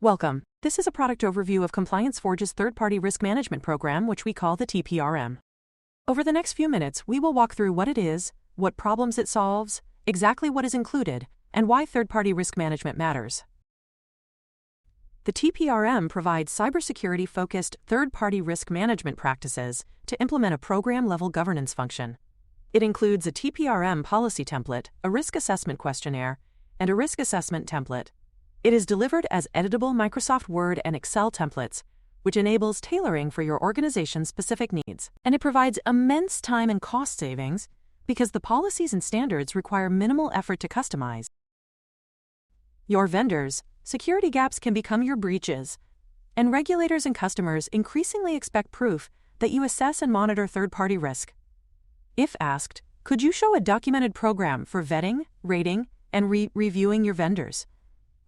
Welcome. This is a product overview of ComplianceForge's third-party risk management program, which we call the TPRM. Over the next few minutes, we will walk through what it is, what problems it solves, exactly what is included, and why third-party risk management matters. The TPRM provides cybersecurity-focused third-party risk management practices to implement a program-level governance function. It includes a TPRM policy template, a risk assessment questionnaire, and a risk assessment template. It is delivered as editable Microsoft Word and Excel templates, which enables tailoring for your organization's specific needs. And it provides immense time and cost savings because the policies and standards require minimal effort to customize. Your vendors, security gaps can become your breaches, and regulators and customers increasingly expect proof that you assess and monitor third-party risk. If asked, could you show a documented program for vetting, rating, and reviewing your vendors?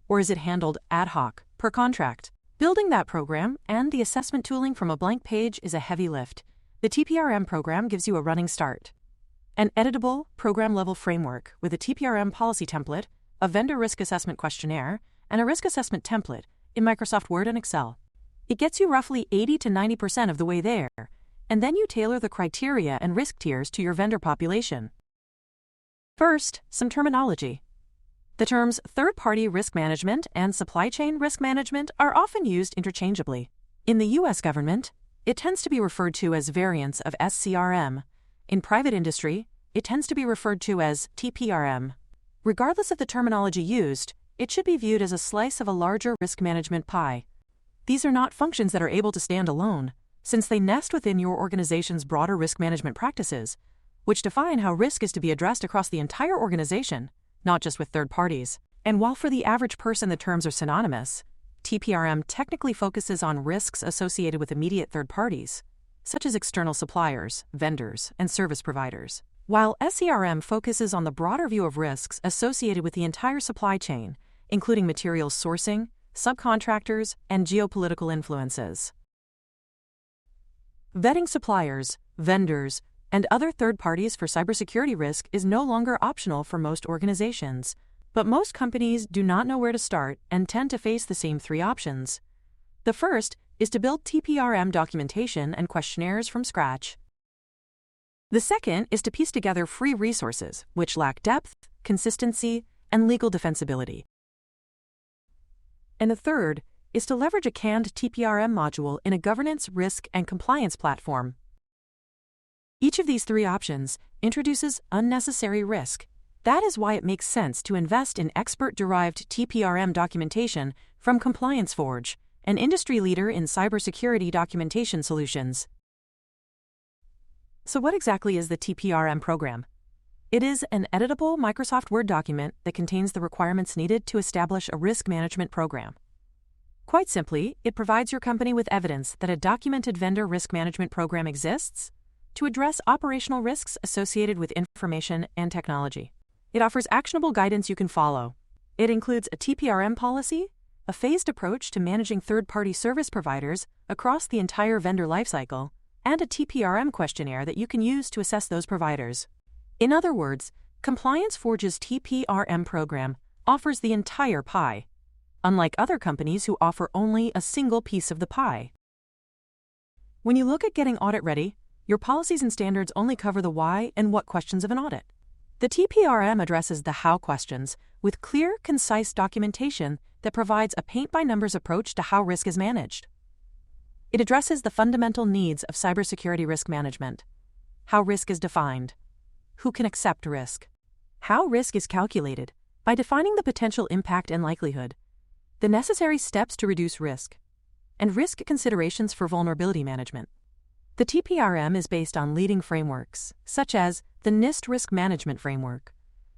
Or is it handled ad hoc, per contract? Building that program and the assessment tooling from a blank page is a heavy lift. The TPRM program gives you a running start. An editable, program-level framework with a TPRM policy template, a vendor risk assessment questionnaire, and a risk assessment template in Microsoft Word and Excel. It gets you roughly 80 to 90% of the way there, and then you tailor the criteria and risk tiers to your vendor population. First, some terminology. The terms third-party risk management and supply chain risk management are often used interchangeably. In the U.S. government, it tends to be referred to as variants of CSRM. In private industry, it tends to be referred to as TPRM. Regardless of the terminology used, it should be viewed as a slice of a larger risk management pie. These are not functions that are able to stand alone, since they nest within your organization's broader risk management practices, which define how risk is to be addressed across the entire organization, not just with third parties. And while for the average person the terms are synonymous, TPRM technically focuses on risks associated with immediate third parties, such as external suppliers, vendors, and service providers, while SCRM focuses on the broader view of risks associated with the entire supply chain, including materials sourcing, subcontractors, and geopolitical influences. Vetting suppliers, vendors, and other third parties for cybersecurity risk is no longer optional for most organizations. But most companies do not know where to start and tend to face the same three options. The first is to build TPRM documentation and questionnaires from scratch. The second is to piece together free resources which lack depth, consistency, and legal defensibility. And the third is to leverage a canned TPRM module in a governance, risk, and compliance platform. Each of these three options introduces unnecessary risk. That is why it makes sense to invest in expert-derived TPRM documentation from ComplianceForge, an industry leader in cybersecurity documentation solutions. So what exactly is the TPRM program? It is an editable Microsoft Word document that contains the requirements needed to establish a risk management program. Quite simply, it provides your company with evidence that a documented vendor risk management program exists to address operational risks associated with information and technology. It offers actionable guidance you can follow. It includes a TPRM policy, a phased approach to managing third-party service providers across the entire vendor lifecycle, and a TPRM questionnaire that you can use to assess those providers. In other words, ComplianceForge's TPRM program offers the entire pie, unlike other companies who offer only a single piece of the pie. When you look at getting audit ready, your policies and standards only cover the why and what questions of an audit. The TPRM addresses the how questions with clear, concise documentation that provides a paint-by-numbers approach to how risk is managed. It addresses the fundamental needs of cybersecurity risk management: how risk is defined, who can accept risk, how risk is calculated by defining the potential impact and likelihood, the necessary steps to reduce risk, and risk considerations for vulnerability management. The TPRM is based on leading frameworks, such as the NIST Risk Management Framework,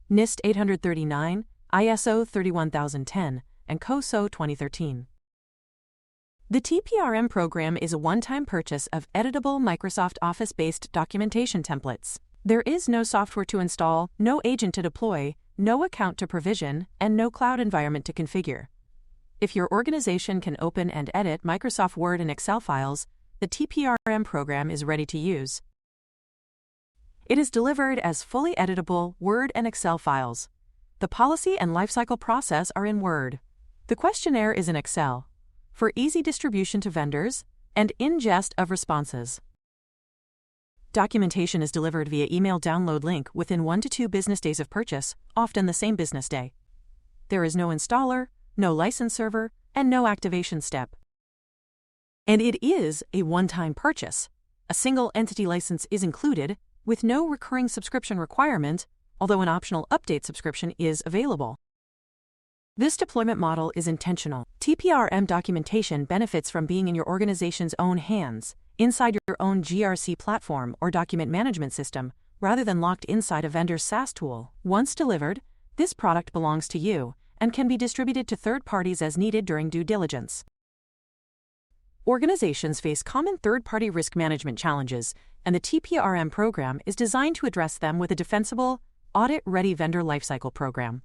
NIST 839, ISO 31010, and COSO 2013. The TPRM program is a one-time purchase of editable Microsoft Office-based documentation templates. There is no software to install, no agent to deploy, no account to provision, and no cloud environment to configure. If your organization can open and edit Microsoft Word and Excel files, the TPRM program is ready to use. It is delivered as fully editable Word and Excel files. The policy and lifecycle process are in Word. The questionnaire is in Excel for easy distribution to vendors and ingest of responses. Documentation is delivered via email download link within 1 to 2 business days of purchase, often the same business day. There is no installer, no license server, and no activation step. And it is a one-time purchase. A single entity license is included, with no recurring subscription requirement, although an optional update subscription is available. This deployment model is intentional. TPRM documentation benefits from being in your organization's own hands, inside your own GRC platform or document management system, rather than locked inside a vendor's SaaS tool. Once delivered, this product belongs to you and can be distributed to third parties as needed during due diligence. Organizations face common third-party risk management challenges, and the TPRM program is designed to address them with a defensible, audit-ready vendor lifecycle program.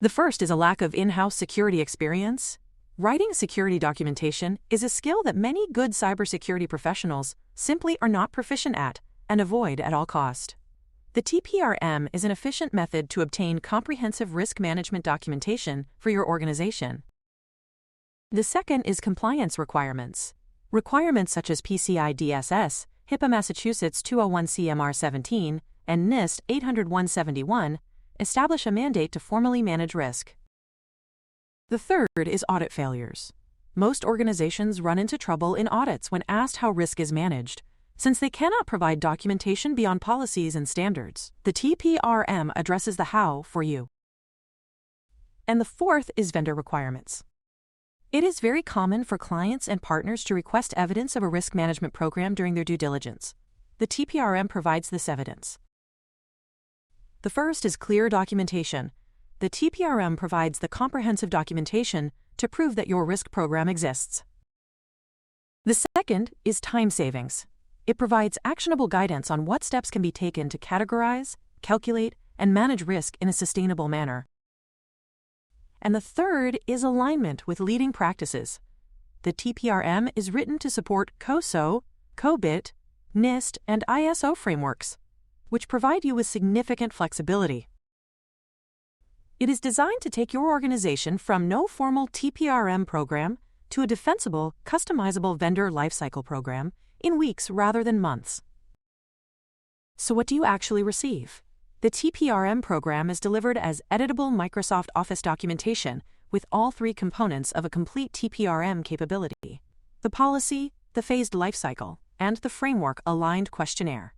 The first is a lack of in-house security experience. Writing security documentation is a skill that many good cybersecurity professionals simply are not proficient at and avoid at all cost. The TPRM is an efficient method to obtain comprehensive risk management documentation for your organization. The second is compliance requirements. Requirements such as PCI DSS, HIPAA Massachusetts 201 CMR 17, and NIST 800-171 establish a mandate to formally manage risk. The third is audit failures. Most organizations run into trouble in audits when asked how risk is managed, since they cannot provide documentation beyond policies and standards. The TPRM addresses the how for you. And the fourth is vendor requirements. It is very common for clients and partners to request evidence of a risk management program during their due diligence. The TPRM provides this evidence. The first is clear documentation. The TPRM provides the comprehensive documentation to prove that your risk program exists. The second is time savings. It provides actionable guidance on what steps can be taken to categorize, calculate, and manage risk in a sustainable manner. And the third is alignment with leading practices. The TPRM is written to support COSO, COBIT, NIST, and ISO frameworks, which provide you with significant flexibility. It is designed to take your organization from no formal TPRM program to a defensible, customizable vendor lifecycle program in weeks rather than months. So what do you actually receive? The TPRM program is delivered as editable Microsoft Office documentation with all 3 components of a complete TPRM capability: the policy, the phased lifecycle, and the framework-aligned questionnaire.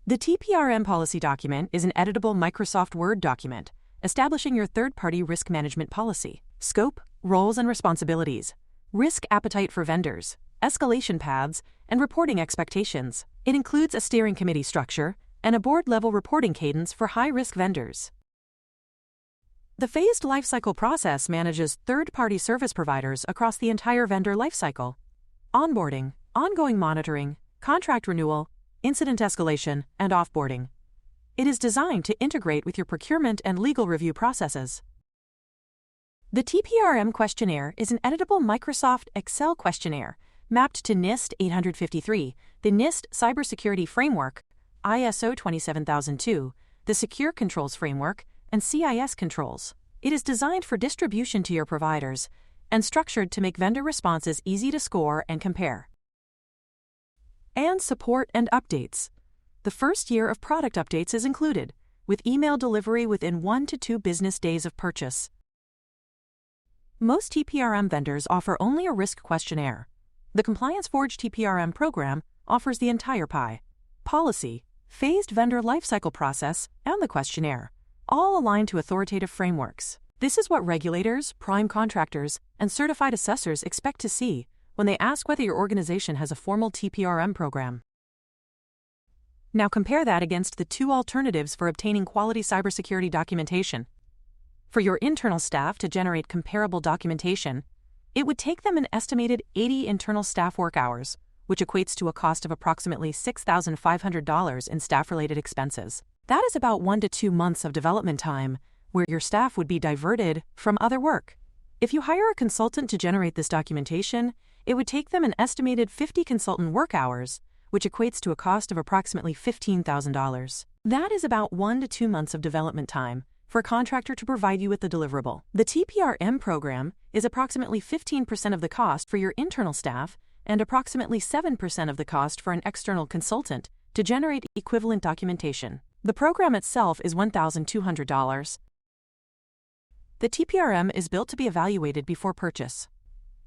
The TPRM policy document is an editable Microsoft Word document establishing your third-party risk management policy, scope, roles and responsibilities, risk appetite for vendors, escalation paths, and reporting expectations. It includes a steering committee structure and a board-level reporting cadence for high-risk vendors. The phased lifecycle process manages third-party service providers across the entire vendor lifecycle: onboarding, ongoing monitoring, contract renewal, incident escalation, and offboarding. It is designed to integrate with your procurement and legal review processes. The TPRM questionnaire is an editable Microsoft Excel questionnaire mapped to NIST 853, the NIST Cybersecurity Framework, ISO 27002, the Secure Controls Framework, and CIS Controls. It is designed for distribution to your providers and structured to make vendor responses easy to score and compare. And support and updates. The first year of product updates is included, with email delivery within 1 to 2 business days of purchase. Most TPRM vendors offer only a risk questionnaire. The ComplianceForge TPRM program offers the entire pie: policy, phased vendor lifecycle process, and the questionnaire, all aligned to authoritative frameworks. This is what regulators, prime contractors, and certified assessors expect to see when they ask whether your organization has a formal TPRM program. Now compare that against the 2 alternatives for obtaining quality cybersecurity documentation. For your internal staff to generate comparable documentation, it would take them an estimated 80 internal staff work hours, which equates to a cost of approximately $6,500 in staff-related expenses. That is about 1 to 2 months of development time, where your staff would be diverted from other work. If you hire a consultant to generate this documentation, it would take them an estimated 50 consultant work hours, which equates to a cost of approximately $15,000. That is about 1 to 2 months of development time for a contractor to provide you with the deliverable. The TPRM program is approximately 15% of the cost for your internal staff and approximately 7% of the cost for an external consultant to generate equivalent documentation. The program itself is $1,200. The TPRM is built to be evaluated before purchase.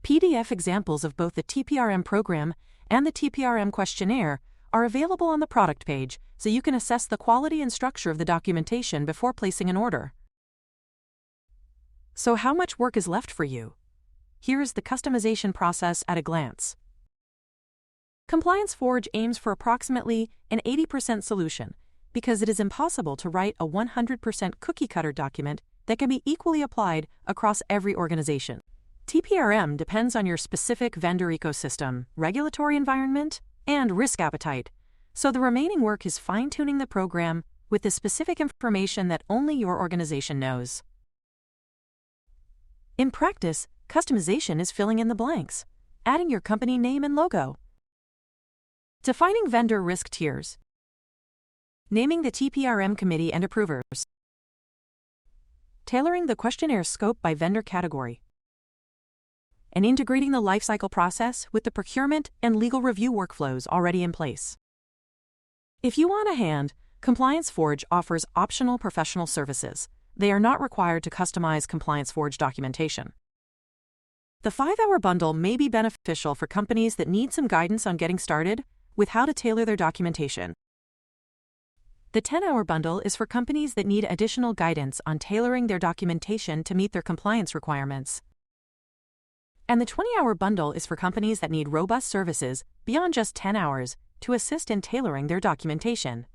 PDF examples of both the TPRM program and the TPRM questionnaire are available on the product page, so you can assess the quality and structure of the documentation before placing an order. So how much work is left for you? Here is the customization process at a glance. ComplianceForge aims for approximately an 80% solution because it is impossible to write a 100% cookie-cutter document that can be equally applied across every organization. TPRM depends on your specific vendor ecosystem, regulatory environment, and risk appetite, so the remaining work is fine-tuning the program with the specific information that only your organization knows. In practice, customization is filling in the blanks, adding your company name and logo, defining vendor risk tiers, naming the TPRM committee and approvers, tailoring the questionnaire scope by vendor category, and integrating the lifecycle process with the procurement and legal review workflows already in place. If you want a hand, ComplianceForge offers optional professional services. They are not required to customize ComplianceForge documentation. The 5-hour bundle may be beneficial for companies that need some guidance on getting started with how to tailor their documentation. The 10-hour bundle is for companies that need additional guidance on tailoring their documentation to meet their compliance requirements. And the 20-hour bundle is for companies that need robust services beyond just 10 hours to assist in tailoring their documentation.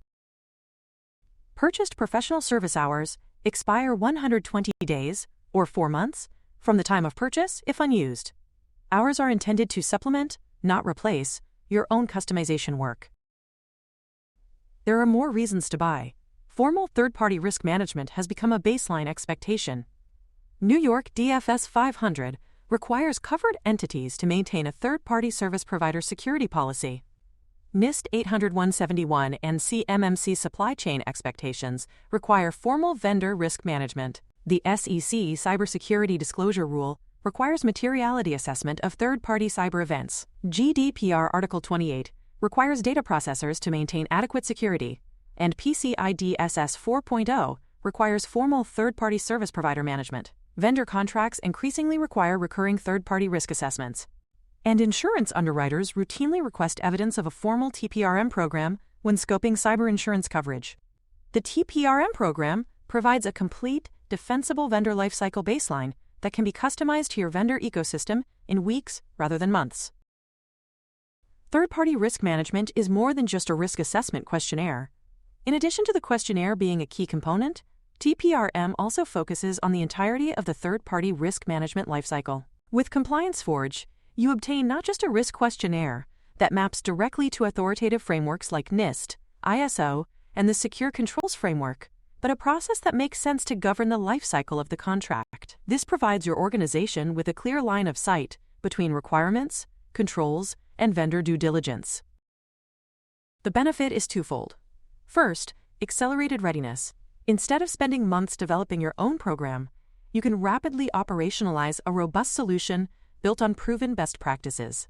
Purchased professional service hours expire 120 days, or 4 months, from the time of purchase if unused. Hours are intended to supplement, not replace, your own customization work. There are more reasons to buy. Formal third-party risk management has become a baseline expectation. New York DFS 500 requires covered entities to maintain a third-party service provider security policy. NIST 800-171 and CMMC supply chain expectations require formal vendor risk management. The SEC Cybersecurity Disclosure Rule requires materiality assessment of third-party cyber events. GDPR Article 28 requires data processors to maintain adequate security, and PCI DSS 4.0 requires formal third-party service provider management. Vendor contracts increasingly require recurring third-party risk assessments. And insurance underwriters routinely request evidence of a formal TPRM program when scoping cyber insurance coverage. The TPRM program provides a complete, defensible vendor lifecycle baseline that can be customized to your vendor ecosystem in weeks rather than months. Third-party risk management is more than just a risk assessment questionnaire. In addition to the questionnaire being a key component, TPRM also focuses on the entirety of the third-party risk management lifecycle. With ComplianceForge, you obtain not just a risk questionnaire that maps directly to authoritative frameworks like NIST, ISO, and the Secure Controls Framework, but a process that makes sense to govern the lifecycle of the contract. This provides your organization with a clear line of sight between requirements, controls, and vendor due diligence. The benefit is twofold. First, accelerated readiness. Instead of spending months developing your own program, you can rapidly operationalize a robust solution built on proven best practices.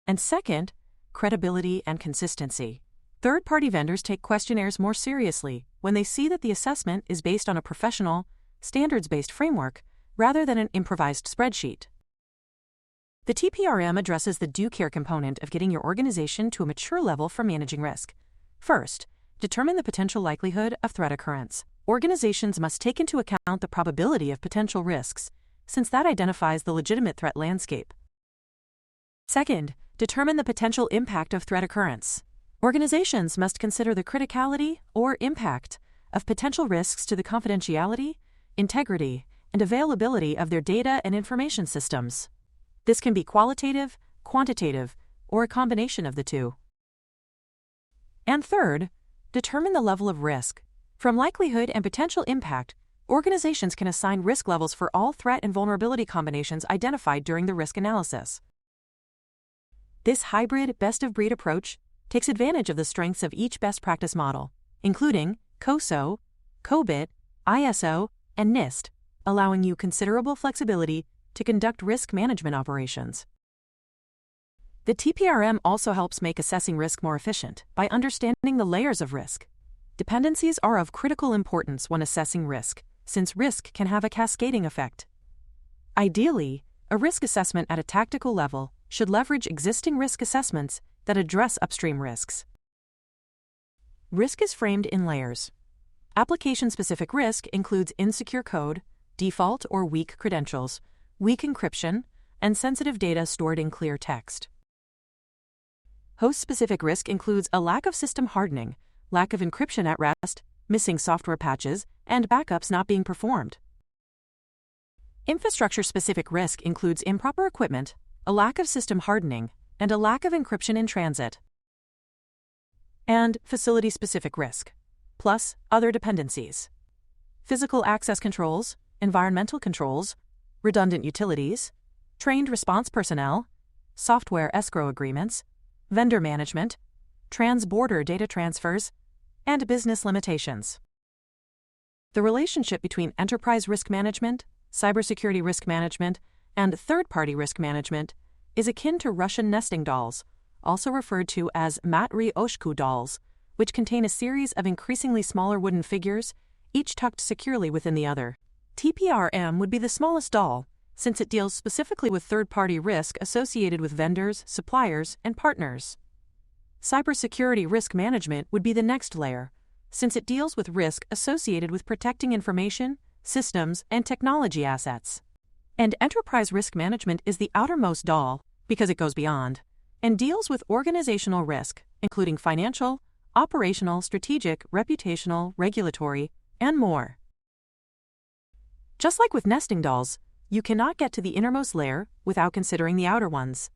And second, credibility and consistency. Third-party vendors take questionnaires more seriously when they see that the assessment is based on a professional, standards-based framework rather than an improvised spreadsheet. The TPRM addresses the due care component of getting your organization to a mature level for managing risk. First, determine the potential likelihood of threat occurrence. Organizations must take into account the probability of potential risks, since that identifies the legitimate threat landscape. Second, determine the potential impact of threat occurrence. Organizations must consider the criticality or impact of potential risks to the confidentiality, integrity, and availability of their data and information systems. This can be qualitative, quantitative, or a combination of the two. And third, determine the level of risk. From likelihood and potential impact, organizations can assign risk levels for all threat and vulnerability combinations identified during the risk analysis. This hybrid, best-of-breed approach takes advantage of the strengths of each best practice model, including COSO, COBIT, ISO, and NIST, allowing you considerable flexibility to conduct risk management operations. The TPRM also helps make assessing risk more efficient by understanding the layers of risk. Dependencies are of critical importance when assessing risk, since risk can have a cascading effect. Ideally, a risk assessment at a tactical level should leverage existing risk assessments that address upstream risks. Risk is framed in layers. Application-specific risk includes insecure code, default or weak credentials, weak encryption, and sensitive data stored in clear text. Host-specific risk includes a lack of system hardening, lack of encryption at rest, missing software patches, and backups not being performed. Infrastructure-specific risk includes improper equipment, a lack of system hardening, and a lack of encryption in transit. And facility-specific risk, plus other dependencies. Physical access controls, environmental controls, redundant utilities, trained response personnel, software escrow agreements, vendor management, trans-border data transfers, and business limitations. The relationship between enterprise risk management, cybersecurity risk management, and third-party risk management is akin to Russian nesting dolls, also referred to as matryoshka dolls, which contain a series of increasingly smaller wooden figures, each tucked securely within the other. TPRM would be the smallest doll, since it deals specifically with third-party risk associated with vendors, suppliers, and partners. Cybersecurity risk management would be the next layer, since it deals with risk associated with protecting information, systems, and technology assets. And enterprise risk management is the outermost doll, because it goes beyond, and deals with organizational risk, including financial, operational, strategic, reputational, regulatory, and more. Just like with nesting dolls, you cannot get to the innermost layer without considering the outer ones.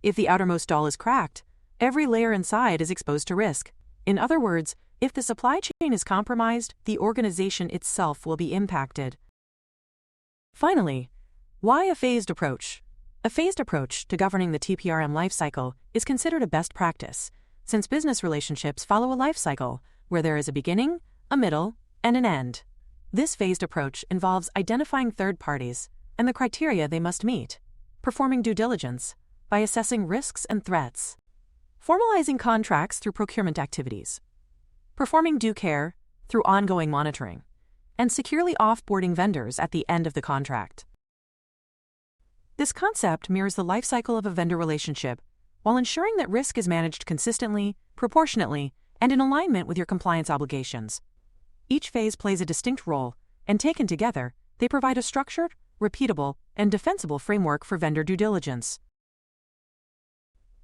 If the outermost doll is cracked, every layer inside is exposed to risk. In other words, if the supply chain is compromised, the organization itself will be impacted. Finally, why a phased approach? A phased approach to governing the TPRM lifecycle is considered a best practice, since business relationships follow a life cycle where there is a beginning, a middle, and an end. This phased approach involves identifying third parties and the criteria they must meet, performing due diligence by assessing risks and threats, formalizing contracts through procurement activities, performing due care through ongoing monitoring, and securely off-boarding vendors at the end of the contract. This concept mirrors the life cycle of a vendor relationship while ensuring that risk is managed consistently, proportionately, and in alignment with your compliance obligations. Each phase plays a distinct role, and taken together, they provide a structured, repeatable, and defensible framework for vendor due diligence.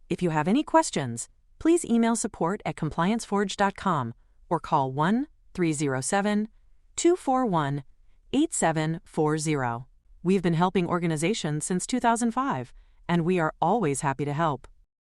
If you have any questions, please email support@ComplianceForge.com or call 1-307-241-8740. We've been helping organizations since 2005, and we are always happy to help.